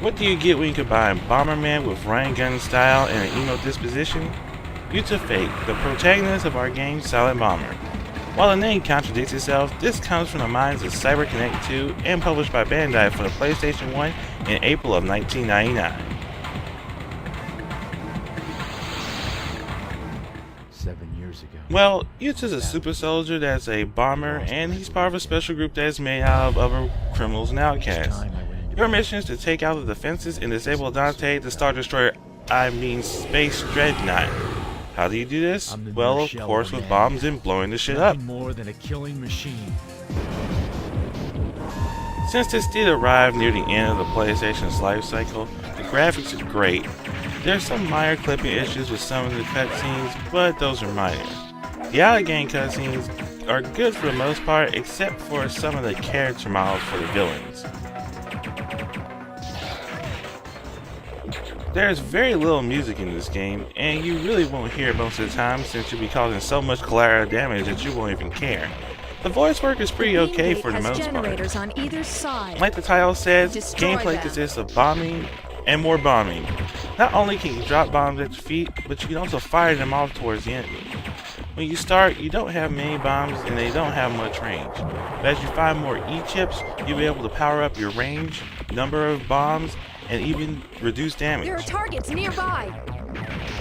What do you get when you combine Bomberman with Ryan Gun style and an emo disposition? Yuta Fate, the protagonist of our game Silent Bomber. While the name contradicts itself, this comes from the minds of CyberConnect 2 and published by Bandai for the PlayStation 1 in April of 1999. 7 years ago. Well, Yuta's a super soldier that's a bomber, and he's part of a special group that's made out of other criminals and outcasts. Your mission is to take out the defenses and disable Dante, the Star Destroyer, Space Dreadnought. How do you do this? Well, of course, with bombs and blowing the shit up. More than a killing machine. Since this did arrive near the end of the PlayStation's life cycle, the graphics are great. There's some minor clipping issues with some of the cutscenes, but those are minor. The out-of-game cutscenes are good for the most part, except for some of the character models for the villains. There's very little music in this game, and you really won't hear it most of the time since you'll be causing so much collateral damage that you won't even care. The voice work is pretty okay for the most part. On either side. Like the title says, Destroy gameplay them. consists of bombing and more bombing. Not only can you drop bombs at your feet, but you can also fire them off towards the enemy. When you start, you don't have many bombs and they don't have much range. But as you find more E-chips, you'll be able to power up your range, number of bombs, and even reduce damage. There are targets nearby.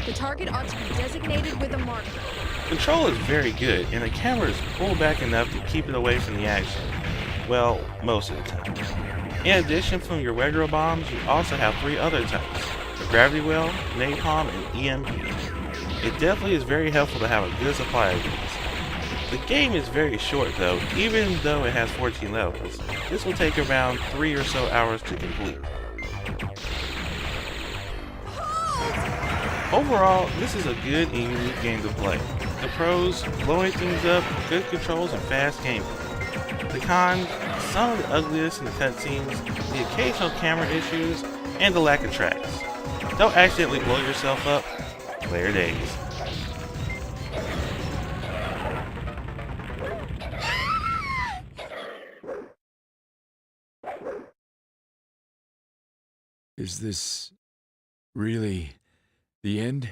The target ought to be designated with a marker. Control is very good, and the camera is pulled back enough to keep it away from the action. Well, most of the time. In addition, from your regular bombs, you also have 3 other types: the gravity well, napalm, and EMP. It definitely is very helpful to have a good supply of these. The game is very short though, even though it has 14 levels. This will take around 3 or so hours to complete. Overall, this is a good and unique game to play. The pros, blowing things up, good controls, and fast gameplay. The cons, some of the ugliness in the cutscenes, the occasional camera issues, and the lack of tracks. Don't accidentally blow yourself up. Later days. Is this really the end?